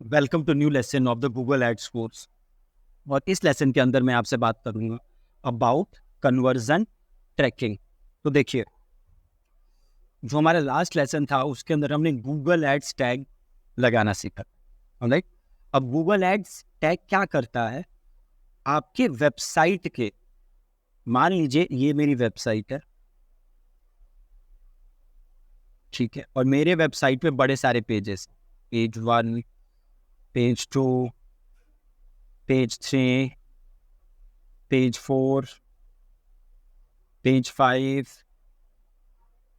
Welcome to new lesson of the Google ads course. और इस lesson के अंदर मैं आपसे बात करूंगा अबाउट कन्वर्जन ट्रैकिंग। तो देखिए, जो हमारा लास्ट लेसन था उसके अंदर हमने गूगल एड्स टैग लगाना सीखा। राइट। अब गूगल एड्स टैग क्या करता है, आपके वेबसाइट के, मान लीजिए ये मेरी वेबसाइट है, ठीक है, और मेरे वेबसाइट पे बड़े सारे pages, page 1, page 2, page 3, page 4, page 5,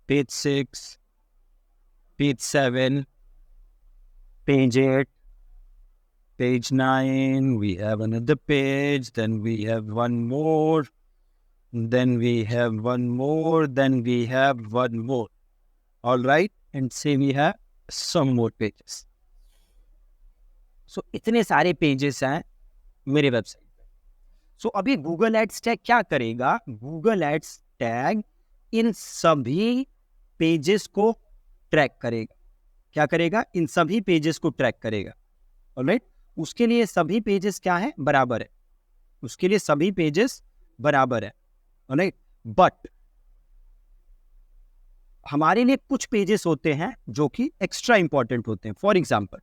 page 6, page 7, page 8, page 9, we have another page, then we have one more, then we have one more, then we have one more. All right, and say we have some more pages. So इतने सारे pages हैं मेरे website पे। सो अभी Google ads tag क्या करेगा, Google ads tag in सभी pages को ट्रैक करेगा। क्या करेगा, इन सभी पेजेस को ट्रैक करेगा। ऑलराइट, उसके लिए सभी पेजेस क्या है, बराबर है, उसके लिए सभी पेजेस बराबर है। ऑलराइट, बट हमारे लिए कुछ पेजेस होते हैं जो कि एक्स्ट्रा इंपॉर्टेंट होते हैं। फॉर एग्जांपल,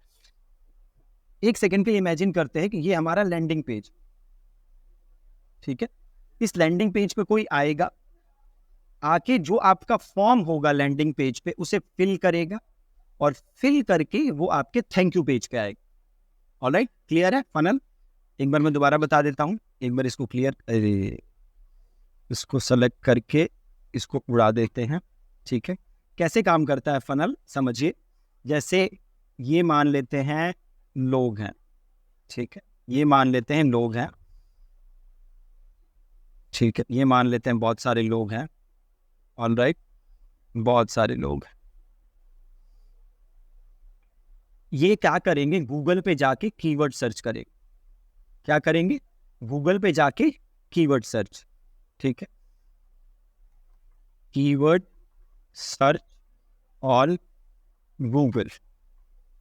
एक सेकंड के लिए इमेजिन करते हैं कि ये हमारा लैंडिंग पेज, ठीक है। इस लैंडिंग पेज पे कोई आएगा, आके जो आपका फॉर्म होगा लैंडिंग पेज पे उसे फिल करेगा, और फिल करके वो आपके थैंक यू पेज पे आएगा। ऑलराइट, क्लियर है फनल? एक बार मैं दोबारा बता देता हूं, एक बार इसको क्लियर, इसको सेलेक्ट करके इसको उड़ा देते हैं, ठीक है। कैसे काम करता है फनल, समझिए। जैसे ये मान लेते हैं लोग हैं, ठीक है, ये मान लेते हैं लोग हैं, ठीक है, ये मान लेते हैं बहुत सारे लोग हैं। ऑलराइट, बहुत सारे लोग। ये क्या करेंगे, गूगल पे जाके कीवर्ड सर्च करेंगे। क्या करेंगे, गूगल पे जाके कीवर्ड सर्च, ठीक है, keyword search on Google.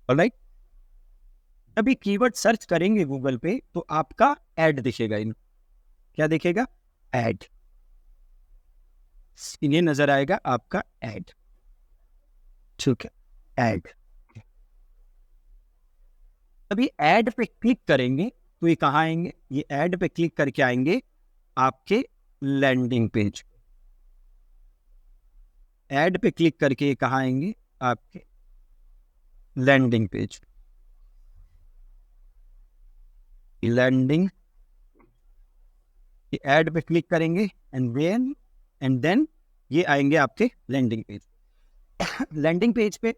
Alright, अभी कीवर्ड सर्च करेंगे गूगल पे तो आपका ऐड दिखेगा। इन क्या दिखेगा, ऐड, इन्हें नजर आएगा आपका ऐड, ठीक है, ऐड। अभी ऐड पे क्लिक करेंगे तो ये कहाँ आएंगे, ये ऐड पे क्लिक करके आएंगे आपके लैंडिंग पेज पे। ऐड पे क्लिक करके ये कहाँ आएंगे, आपके लैंडिंग पेज, लैंडिंग, ये ऐड पे क्लिक करेंगे एंड देन ये आएंगे आपके लैंडिंग पेज। लैंडिंग पेज पे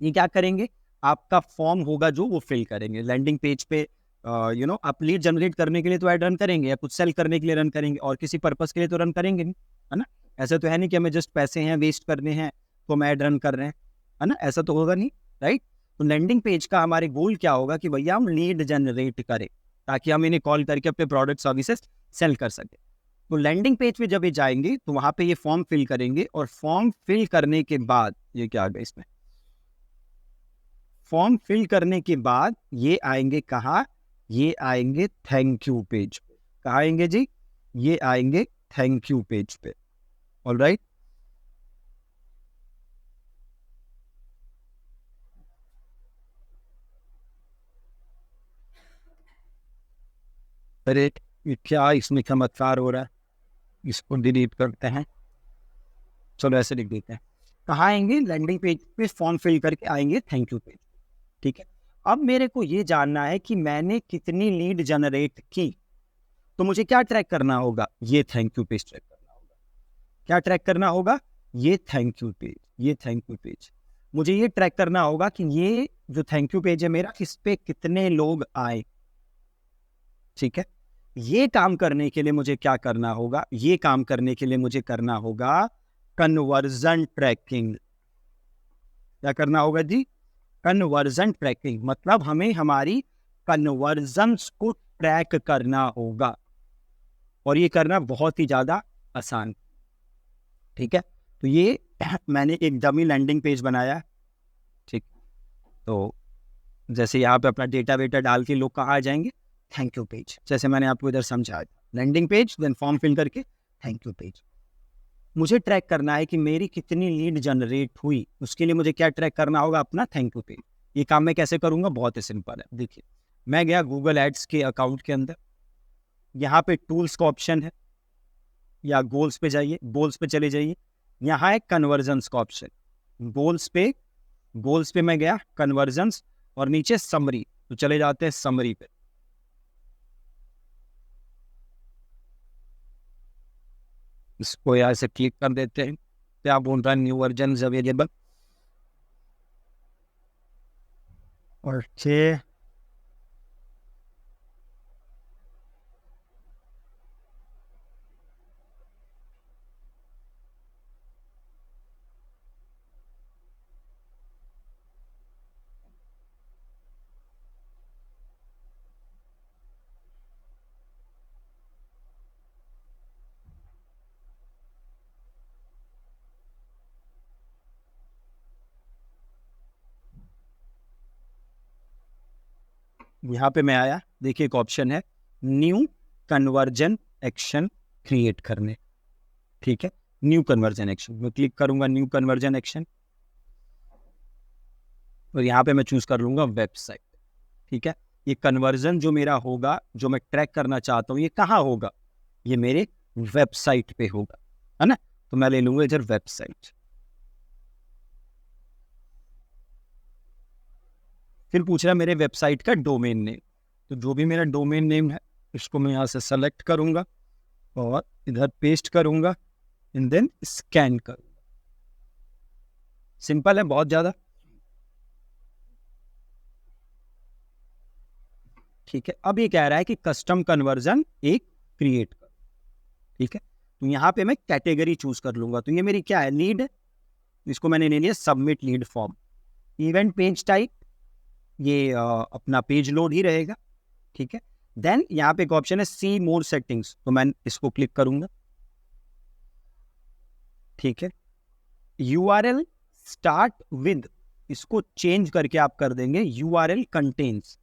ये क्या करेंगे, आपका फॉर्म होगा जो वो फिल करेंगे। लैंडिंग पेज पे आप लीड जनरेट करने के लिए तो ऐड रन करेंगे, या कुछ सेल करने के लिए रन करेंगे, और किसी पर्पस के लिए तो रन करेंगे नहीं, है ना। ऐसा तो है नहीं कि हमें जस्ट पैसे हैं वेस्ट करने हैं तो हम ऐड रन कर रहे हैं, है ना, ऐसा तो होगा नहीं, राइट। तो लैंडिंग पेज का हमारे गोल क्या होगा कि भैया हम लीड जनरेट करें ताकि हम इन्हें कॉल करके अपने प्रोडक्ट सर्विसेज सेल कर सके। तो लैंडिंग पेज पे जब ये जाएंगे तो वहां पे ये फॉर्म फिल करेंगे, और फॉर्म फिल करने के बाद ये क्या आ गया इसमें, फॉर्म फिल करने के बाद ये आएंगे कहाँ, ये आएंगे थैंक यू पेज पे। कहाँ आएंगे जी, ये आएंगे थैंक यू पेज पे। ऑलराइट, अरे ये क्या इसमें चमत्कार हो रहा है, इसको डिलीट करते हैं, चलो ऐसे लिख देते हैं। कहाँ आएंगे, लैंडिंग पेज पे फॉर्म फिल करके आएंगे थैंक यू पेज, ठीक है। अब मेरे को ये जानना है कि मैंने कितनी लीड जनरेट की, तो मुझे क्या ट्रैक करना होगा, ये थैंक यू पेज ट्रैक करना होगा। क्या ट्रैक करना होगा, ये थैंक यू पेज, ये थैंक यू पेज। मुझे ये ट्रैक करना होगा कि ये जो थैंक यू पेज है मेरा, इस पे कितने लोग आए, ठीक है। ये काम करने के लिए मुझे क्या करना होगा, ये काम करने के लिए मुझे करना होगा कन्वर्जन ट्रैकिंग। क्या करना होगा जी, कन्वर्जन ट्रैकिंग। मतलब हमें हमारी कन्वर्जन्स को ट्रैक करना होगा, और ये करना बहुत ही ज्यादा आसान, ठीक है। तो ये मैंने एक डमी लैंडिंग पेज बनाया, ठीक। तो जैसे यहाँ पे अपना डेटा वेटा डाल के लोग कहाँ आ जाएंगे, थैंक यू पेज, जैसे मैंने आपको इधर समझाया था, landing page then form fill करके थैंक यू पेज। मुझे ट्रैक करना है कि मेरी कितनी लीड जनरेट हुई, उसके लिए मुझे क्या ट्रैक करना होगा, अपना थैंक यू पेज। ये काम मैं कैसे करूंगा, बहुत ही सिंपल है। देखिए मैं गया गूगल एड्स के अकाउंट के अंदर, यहाँ पे टूल्स का ऑप्शन है, या गोल्स पे जाइए, गोल्स पे चले जाइए, यहाँ है कन्वर्जन्स का ऑप्शन, गोल्स पे मैं गया, कन्वर्जन्स, और नीचे समरी, तो चले जाते हैं समरी पे। इसको यहाँ से क्लिक कर देते हैं, क्या बोल रहा है, न्यू वर्जन अवेलेबल, और यहाँ पे मैं आया, देखिए एक ऑप्शन है न्यू कन्वर्जन एक्शन क्रिएट करने, ठीक है, न्यू कन्वर्जन एक्शन, मैं क्लिक करूंगा न्यू कन्वर्जन एक्शन, और यहाँ पे मैं चूज कर लूंगा वेबसाइट, ठीक है। ये कन्वर्जन जो मेरा होगा, जो मैं ट्रैक करना चाहता हूँ, ये कहाँ होगा, ये मेरे वेबसाइट पे होगा, है ना, तो मैं ले लूंगा इधर वेबसाइट। फिर पूछ रहा है मेरे वेबसाइट का डोमेन नेम, तो जो भी मेरा डोमेन नेम है इसको मैं यहाँ से सेलेक्ट करूंगा और इधर पेस्ट करूंगा, एंड देन स्कैन करूंगा। सिंपल है बहुत ज्यादा, ठीक है। अब ये कह रहा है कि कस्टम कन्वर्जन एक क्रिएट कर, ठीक है, तो यहाँ पे मैं कैटेगरी चूज कर लूंगा, तो ये मेरी क्या है, लीड है, इसको मैंने ले लिया submit lead form. Event page type, ये अपना पेज लोड ही रहेगा, ठीक है। देन यहाँ पे एक ऑप्शन है सी मोर सेटिंग्स, तो मैं इसको क्लिक करूंगा, ठीक है। यूआरएल स्टार्ट विद, इसको चेंज करके आप कर देंगे यूआरएल कंटेन्स,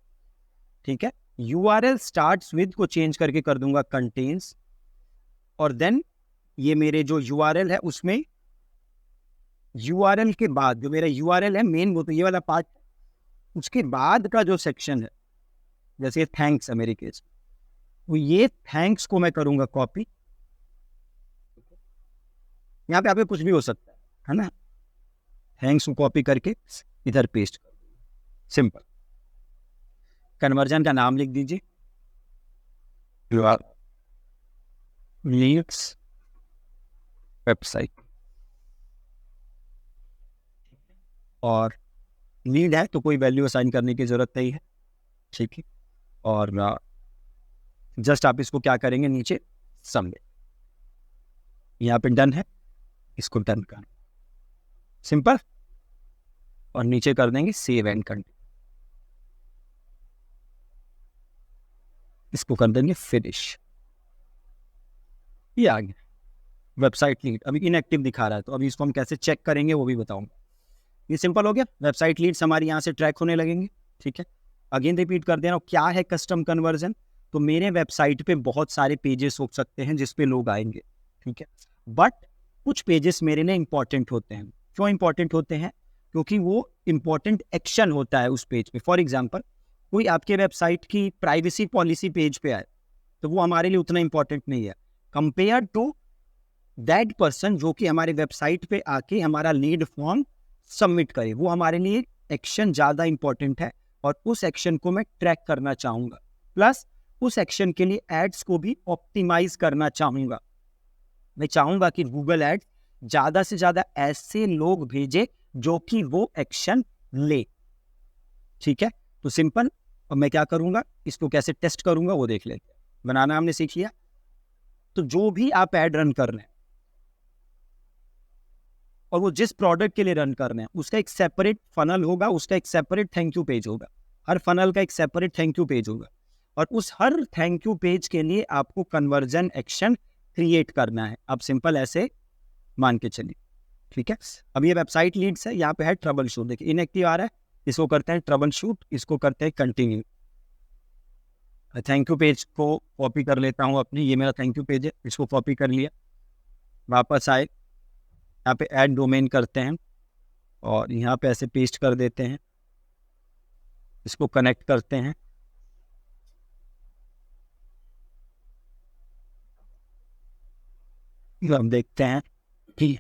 ठीक है, यूआरएल स्टार्ट्स विद को चेंज करके कर दूंगा कंटेन्स, और देन ये मेरे जो यूआरएल है उसमें यूआरएल के बाद जो मेरा यूआरएल है मेन, वो तो ये वाला पार्ट, उसके बाद का जो सेक्शन है, जैसे थैंक्स है मेरे केस, तो ये थैंक्स को मैं करूंगा कॉपी, यहाँ पे आपके कुछ भी हो सकता है ना, थैंक्स को कॉपी करके इधर पेस्ट कर, सिंपल। कन्वर्जन का नाम लिख दीजिए, लीड्स वेबसाइट, और लीड है तो कोई वैल्यू असाइन करने की जरूरत नहीं है, ठीक है, और जस्ट आप इसको क्या करेंगे, नीचे सबमिट, यहाँ पे डन है, इसको डन कर, सिंपल, और नीचे कर देंगे सेव एंड कंटिन्यू, इसको कर देंगे फिनिश, ये आ गया वेबसाइट लीड। अभी इनएक्टिव दिखा रहा है, तो अभी इसको हम कैसे चेक करेंगे वो भी बताऊंगा। ये सिंपल हो गया, वेबसाइट लीड्स हमारी यहाँ से ट्रैक होने लगेंगे, ठीक है। अगेन रिपीट कर दे रहा हूँ, क्या है कस्टम कन्वर्जन, तो मेरे वेबसाइट पे बहुत सारे पेजेस हो सकते हैं जिसपे लोग आएंगे, ठीक है, बट कुछ पेजेस मेरे लिए इंपॉर्टेंट होते हैं। क्यों इंपॉर्टेंट होते हैं, क्योंकि वो इंपॉर्टेंट एक्शन होता है उस पेज पे। फॉर एग्जाम्पल, कोई आपके वेबसाइट की प्राइवेसी पॉलिसी पेज पे आए, तो वो हमारे लिए उतना इंपॉर्टेंट नहीं है कंपेयर टू दैट पर्सन जो कि हमारे वेबसाइट पे आके हमारा लीड फॉर्म सबमिट करे, वो हमारे लिए एक्शन ज़्यादा इंपॉर्टेंट है, और उस एक्शन को मैं ट्रैक करना चाहूँगा, प्लस उस एक्शन के लिए एड्स को भी ऑप्टिमाइज करना चाहूँगा। मैं चाहूँगा कि गूगल एड्स ज़्यादा से ज़्यादा ऐसे लोग भेजे जो कि वो एक्शन ले, ठीक है। तो सिंपल, और मैं क्या करूँगा, इसको कैसे टेस्ट करूँगा वो देख लेते हैं। बनाना हमने सीख लिया, तो जो भी आप ऐड रन कर रहे हैं और वो जिस प्रोडक्ट के लिए रन कर रहे हैं, उसका एक सेपरेट फनल होगा, उसका एक सेपरेट थैंक यू पेज होगा, हर फनल का एक सेपरेट थैंक यू पेज होगा, और उस हर थैंक यू पेज के लिए आपको कन्वर्जन एक्शन क्रिएट करना है। अब सिंपल ऐसे मान के चलिए, ठीक है। अब ये वेबसाइट लीड्स है, यहाँ पे है ट्रबल शूट, देखिए इनएक्टिव आ रहा है, इसको करते हैं ट्रबल शूट, इसको करते हैं कंटिन्यू। थैंक यू पेज को कॉपी कर लेता हूँ अपनी, ये मेरा थैंक यू पेज है, इसको कॉपी कर लिया, वापस आए, यहाँ पे ऐड डोमेन करते हैं और यहाँ पे ऐसे पेस्ट कर देते हैं, इसको कनेक्ट करते हैं। हम देखते हैं कि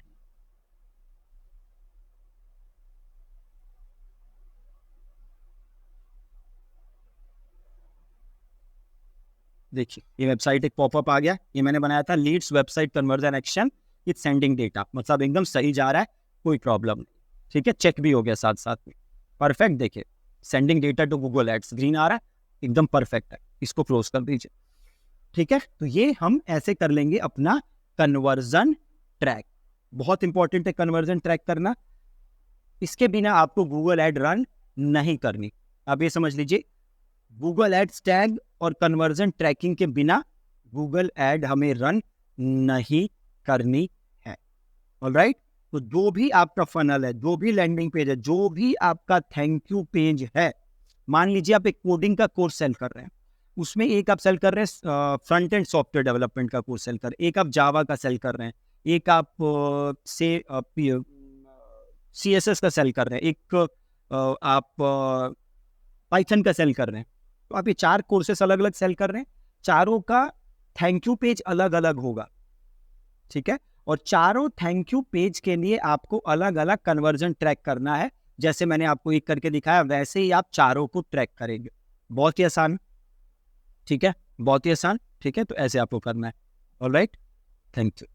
देखिए ये वेबसाइट एक पॉपअप आ गया, ये मैंने बनाया था leads website conversion action with sending data, मतलब एकदम सही जा रहा है, कोई प्रॉब्लम नहीं, ठीक है, चेक भी हो गया साथ साथ में, परफेक्ट। देखिए sending data to Google Ads green आ रहा है, एकदम परफेक्ट है, इसको क्लोज कर दीजिए, ठीक है। तो ये हम ऐसे कर लेंगे अपना कन्वर्जन ट्रैक, बहुत इंपॉर्टेंट है कन्वर्जन ट्रैक करना, इसके बिना आपको गूगल एड रन नहीं करनी। आप ये समझ लीजिए गूगल एड्स टैग और कन्वर्जन ट्रैकिंग के बिना गूगल एड हमें रन नहीं करनी है, ऑलराइट। तो जो भी आपका फनल है, जो भी लैंडिंग पेज है, जो भी आपका थैंक यू पेज है, मान लीजिए आप एक कोडिंग का कोर्स सेल कर रहे हैं, उसमें एक आप सेल कर रहे हैं फ्रंट एंड सॉफ्टवेयर डेवलपमेंट का कोर्स सेल कर रहे हैं, एक आप जावा का सेल कर रहे हैं, एक आप CSS का सेल कर रहे हैं, एक आप पाइथन का सेल कर रहे हैं, तो आप ये 4 कोर्सेस अलग अलग सेल कर रहे हैं, चारों का थैंक यू पेज अलग अलग होगा, ठीक है। और चारों थैंक यू पेज के लिए आपको अलग अलग कन्वर्जन ट्रैक करना है, जैसे मैंने आपको एक करके दिखाया वैसे ही आप चारों को ट्रैक करेंगे, बहुत ही आसान, ठीक है, बहुत ही आसान, ठीक है। तो ऐसे आपको करना है, ऑलराइट, थैंक यू।